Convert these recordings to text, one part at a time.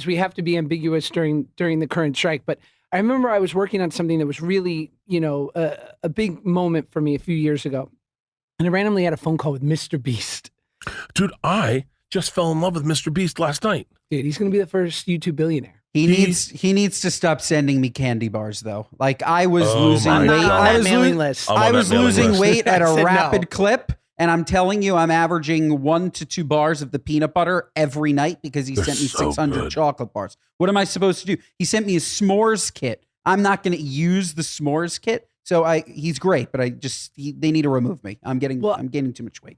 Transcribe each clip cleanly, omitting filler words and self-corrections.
we have to be ambiguous during the current strike. But I remember I was working on something that was really, a big moment for me a few years ago. And I randomly had a phone call with MrBeast. Dude, I just fell in love with MrBeast last night. Dude, he's going to be the first YouTube billionaire. He needs to stop sending me candy bars though. Like I was losing weight. I was losing weight at a rapid clip, and I'm telling you, I'm averaging 1 to 2 bars of the peanut butter every night because he sent me 600 chocolate bars. What am I supposed to do? He sent me a s'mores kit. I'm not going to use the s'mores kit. So he's great, but they need to remove me. I'm gaining too much weight.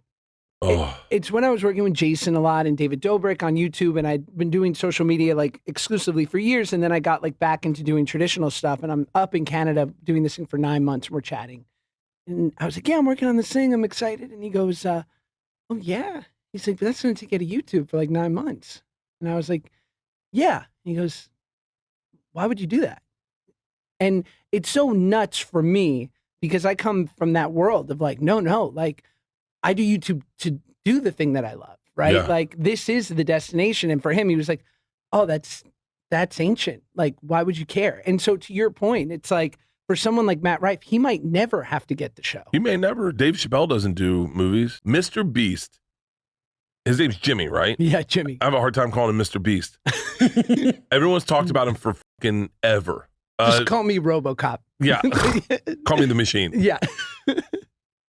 It's when I was working with Jason a lot and David Dobrik on YouTube, and I'd been doing social media like exclusively for years, and then I got like back into doing traditional stuff, and I'm up in Canada doing this thing for 9 months, and we're chatting. And I was like, yeah, I'm working on this thing. I'm excited. And he goes, oh yeah. He's like, that's going to take you to YouTube for like 9 months. And I was like, yeah. And he goes, why would you do that? And it's so nuts for me because I come from that world of like, no, like I do YouTube to do the thing that I love, right? Yeah. Like this is the destination. And for him, he was like, oh, that's ancient. Like, why would you care? And so to your point, it's like for someone like Matt Rife, he might never have to get the show. He may never. Dave Chappelle doesn't do movies. MrBeast, his name's Jimmy, right? Yeah, Jimmy. I have a hard time calling him MrBeast. Everyone's talked about him for fucking ever. Just call me RoboCop. Yeah. Call me the machine. Yeah.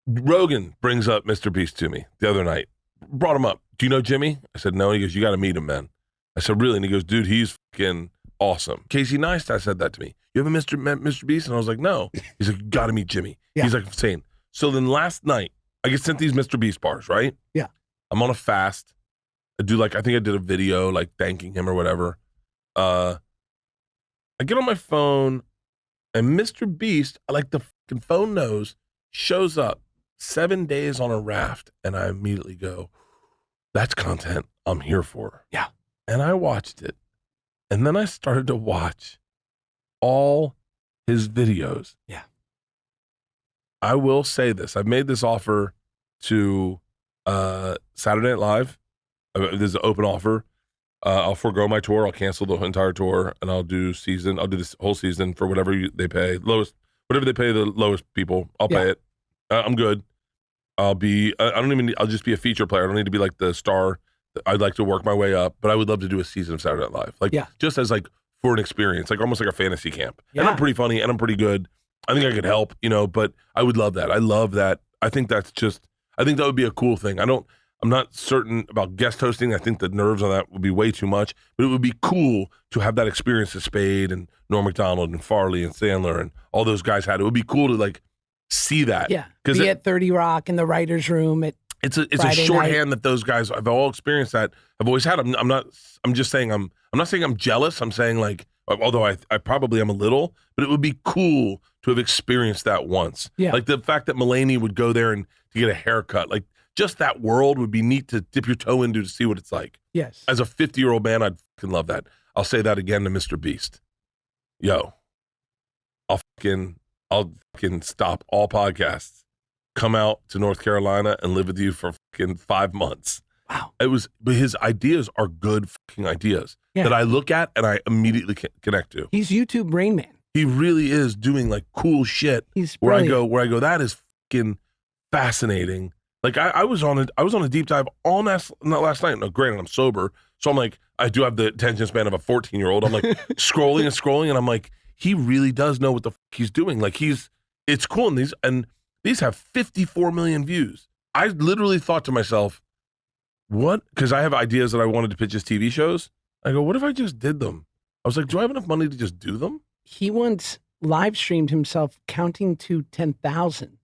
Rogan brings up MrBeast to me the other night. Brought him up. Do you know Jimmy? I said, no. He goes, you got to meet him, man. I said, really? And he goes, dude, he's fucking awesome. Casey Neistat said that to me. You have a MrBeast? And I was like, no. He's like, you got to meet Jimmy. Yeah. He's like, insane. So then last night, I get sent these MrBeast bars, right? Yeah. I'm on a fast. I think I did a video like thanking him or whatever. I get on my phone and MrBeast, like the fucking phone knows, shows up 7 days on a raft. And I immediately go, that's content I'm here for. Yeah. And I watched it. And then I started to watch all his videos. Yeah. I will say this. I've made this offer to Saturday Night Live. There's an open offer. I'll forego my tour. I'll cancel the entire tour, and I'll do this whole season for whatever they pay. Whatever they pay the lowest people, I'll pay it. I'm good. I'll just be a feature player. I don't need to be like the star. I'd like to work my way up, but I would love to do a season of Saturday Night Live. Like, just as like for an experience, like almost like a fantasy camp. Yeah. And I'm pretty funny and I'm pretty good. I think I could help, but I would love that. I love that. I think that would be a cool thing. I'm not certain about guest hosting. I think the nerves on that would be way too much, but it would be cool to have that experience that Spade and Norm Macdonald and Farley and Sandler and all those guys had. It would be cool to like see that. Yeah. Be at 30 Rock in the writer's room it's a shorthand that those guys have all experienced that. I've always had. I'm not saying I'm jealous. I'm saying like, although I probably am a little, but it would be cool to have experienced that once. Yeah. Like the fact that Mulaney would go there and to get a haircut, like just that world would be neat to dip your toe into to see what it's like. Yes. As a 50-year-old man, I'd fucking love that. I'll say that again to MrBeast. Yo, I'll fucking stop all podcasts, come out to North Carolina and live with you for fucking 5 months. Wow. But his ideas are good fucking ideas that I look at and I immediately connect to. He's YouTube Rain Man. He really is doing like cool shit. He's where I go, that is fucking fascinating. Like I was on a deep dive all last night. Now, granted, I'm sober, so I'm like, I do have the attention span of a 14-year-old. I'm like scrolling, and I'm like, he really does know what the fuck he's doing. Like it's cool. And these have 54 million views. I literally thought to myself, what? Because I have ideas that I wanted to pitch as TV shows. I go, what if I just did them? I was like, do I have enough money to just do them? He once live streamed himself counting to 10,000.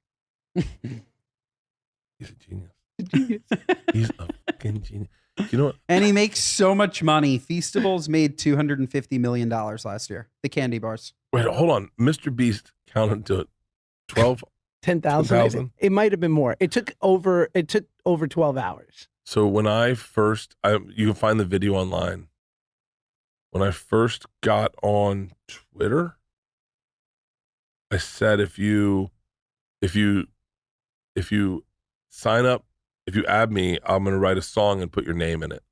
He's a genius. He's a fucking genius. You know what? And he makes so much money. Feastables made $250 million last year. The candy bars. Wait, hold on. MrBeast counted to 10,000. It might have been more. It took over 12 hours. So when I first, you can find the video online. When I first got on Twitter, I said if you sign up, if you add me, I'm going to write a song and put your name in it.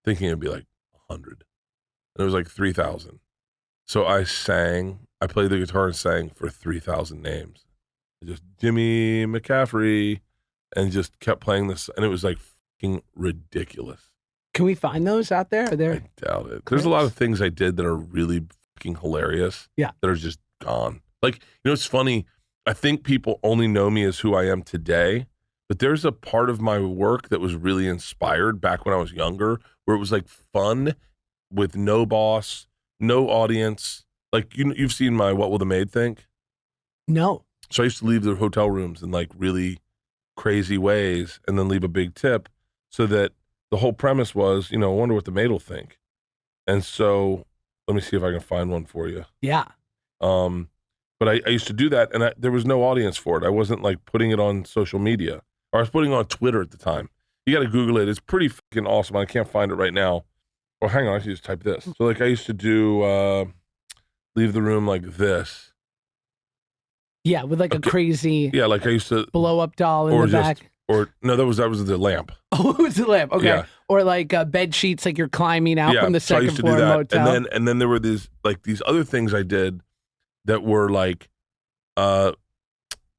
Thinking it'd be like 100. it was like 3,000. So I played the guitar and sang for 3,000 names. Just Jimmy McCaffrey, and just kept playing this, and it was like fucking ridiculous. Can we find those out there? Are there? I doubt it. There's a lot of things I did that are really fucking hilarious. Yeah. That are just gone. Like, it's funny. I think people only know me as who I am today, but there's a part of my work that was really inspired back when I was younger, where it was like fun with no boss, no audience. Like, you've seen my What Will the Maid Think? No. So I used to leave the hotel rooms in like really crazy ways and then leave a big tip, so that the whole premise was, I wonder what the maid will think. And so let me see if I can find one for you. Yeah. But I used to do that, and there was no audience for it. I wasn't like putting it on social media, or I was putting it on Twitter at the time. You got to Google it. It's pretty fucking awesome. I can't find it right now. Oh, hang on. I should just type this. So like I used to do, leave the room like this. Yeah, with like a crazy like I used to blow up doll in the back. Or no, that was the lamp. Oh, it was the lamp. Okay. Yeah. Or like bed sheets, like you're climbing out from the second floor motel. And then there were these other things I did that were like, what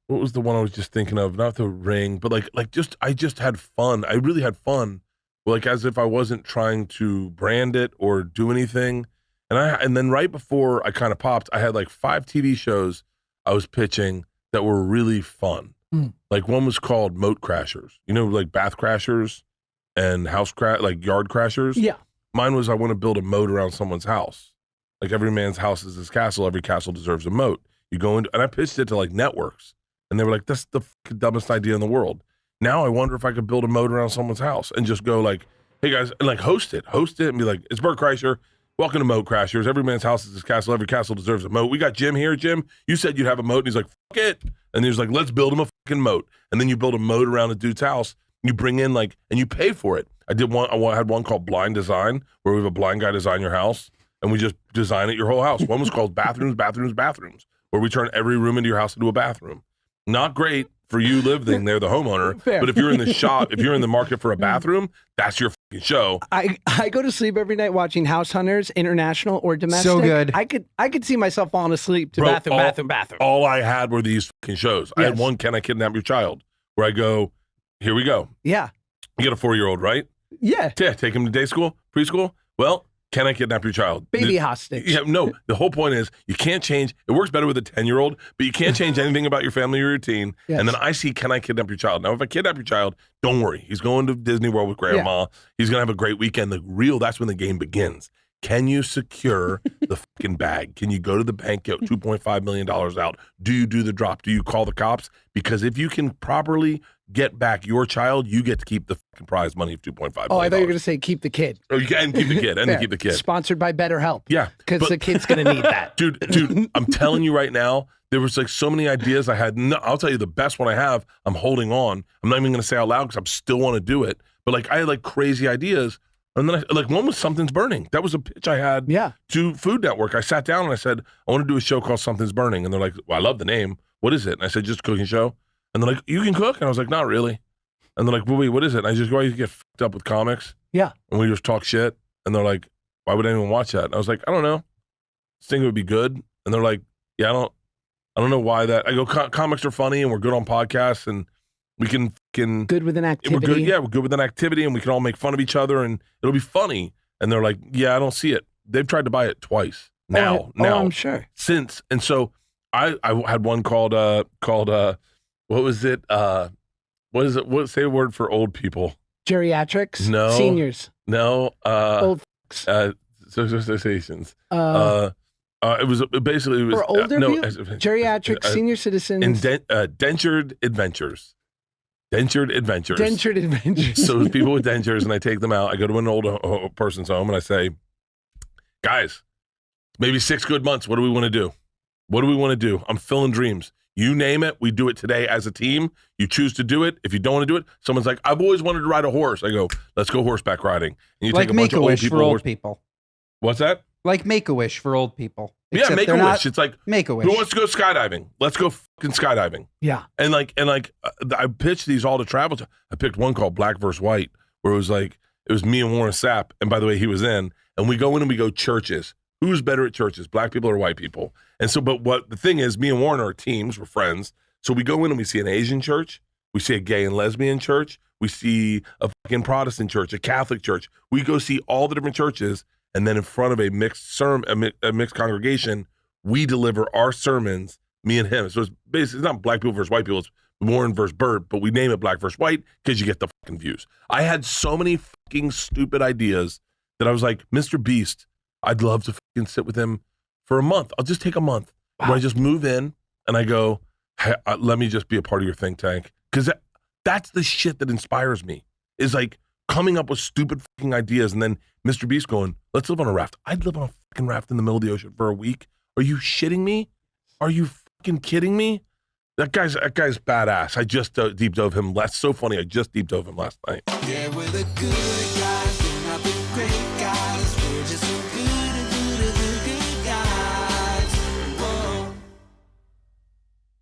was the one I was just thinking of? Not the Ring, but I just had fun. I really had fun, like as if I wasn't trying to brand it or do anything. And then right before I kind of popped, I had like 5 TV shows I was pitching that were really fun. Like one was called Moat Crashers, like bath crashers and like yard crashers. Yeah. Mine was, I want to build a moat around someone's house. Like every man's house is his castle. Every castle deserves a moat. You go into, and I pitched it to like networks, and they were like, "That's the dumbest idea in the world." Now I wonder if I could build a moat around someone's house and just go like, "Hey guys," and like host it and be like, "It's Bert Kreischer. Welcome to Moat Crashers. Every man's house is his castle. Every castle deserves a moat. We got Jim here. Jim, you said you'd have a moat." And he's like, "Fuck it." And he's like, "Let's build him a fucking moat." And then you build a moat around a dude's house. You bring in and you pay for it. I had one called Blind Design, where we have a blind guy design your house, and we just design it your whole house. One was called Bathrooms, where we turn every room into your house into a bathroom. Not great for you living there, the homeowner. Fair. But if you're in the shop, if you're in the market for a bathroom, that's your fucking show. I go to sleep every night watching House Hunters, international or domestic. So good. I could see myself falling asleep to bathroom. All I had were these fucking shows. Yes. I had one, Can I Kidnap Your Child? Where I go, here we go. Yeah. You got a 4-year-old, right? Yeah. Yeah. Take him to day school, preschool. Well, Can I Kidnap Your Child? Baby hostage. Yeah, no. The whole point is you can't change. It works better with a 10-year-old, but you can't change anything about your family or routine. Yes. And then I see Can I Kidnap Your Child? Now, if I kidnap your child, don't worry. He's going to Disney World with grandma. Yeah. He's going to have a great weekend. That's when the game begins. Can you secure the fucking bag? Can you go to the bank, get $2.5 million out? Do you do the drop? Do you call the cops? Because if you can properly get back your child, you get to keep the fucking prize money of $2.5 million. Oh, I thought you were going to say keep the kid. Oh, you can keep the kid and keep the kid. Sponsored by BetterHelp. Yeah. Because the kid's going to need that. Dude, I'm telling you right now, there was like so many ideas I had. No, I'll tell you the best one I have, I'm holding on. I'm not even going to say out loud because I still want to do it. But like I had like crazy ideas. And then one was Something's Burning. That was a pitch I had to Food Network. I sat down and I said, I want to do a show called Something's Burning. And they're like, well, I love the name. What is it? And I said, just a cooking show. And they're like, you can cook? And I was like, not really. And they're like, well, wait, what is it? And I just go, you get fucked up with comics. Yeah. And we just talk shit. And they're like, why would anyone watch that? And I was like, I don't know. I think it would be good. And they're like, yeah, I don't know why that. I go, comics are funny and we're good on podcasts and we can good with an activity. We're good with an activity and we can all make fun of each other and it'll be funny. And they're like, yeah, I don't see it. They've tried to buy it twice now. I'm sure. Since. And so I had one called what was it? What is it? What say a word for old people? Geriatrics? No. Seniors? No. Old social associations. It was basically for older people? Geriatric senior citizens. Dentured adventures. Dentured adventures. Dentured adventures. So it's people with dentures, and I take them out. I go to an old person's home, and I say, guys, maybe 6 good months. What do we want to do? What do we want to do? I'm filling dreams. You name it. We do it today as a team. You choose to do it. If you don't want to do it, someone's like, I've always wanted to ride a horse. I go, let's go horseback riding. And you like take a bunch of old people. For old people. What's that? Like Make-A-Wish for old people. Yeah, Make-A-Wish. It's like Make-A-Wish. Who wants to go skydiving? Let's go fucking skydiving. Yeah. And I pitched these all to travel. I picked one called Black vs. White, where it was like It was me and Warren Sapp. And by the way, he was in. And we go in and we go churches. Who's better at churches, black people or white people? And so, but what the thing is, me and Warren are teams, we're friends. So we go in and we see an Asian church. We see a gay and lesbian church. We see a fucking Protestant church, a Catholic church. We go see all the different churches. And then in front of a mixed congregation, we deliver our sermons, me and him. So it's basically, it's not black people versus white people. It's Warren versus Bert, but we name it black versus white because you get the fucking views. I had so many fucking stupid ideas that I was like, MrBeast, I'd love to fucking sit with him for a month. I'll just take a month. Wow. Where I just move in and I go, hey, let me just be a part of your think tank. Because that's the shit that inspires me, is like coming up with stupid fucking ideas and then MrBeast going, let's live on a raft. I'd live on a fucking raft in the middle of the ocean for a week. Are you shitting me? Are you fucking kidding me? That guy's badass. I just deep dove him. That's so funny. I just deep dove him last night. Yeah, we're the good guys.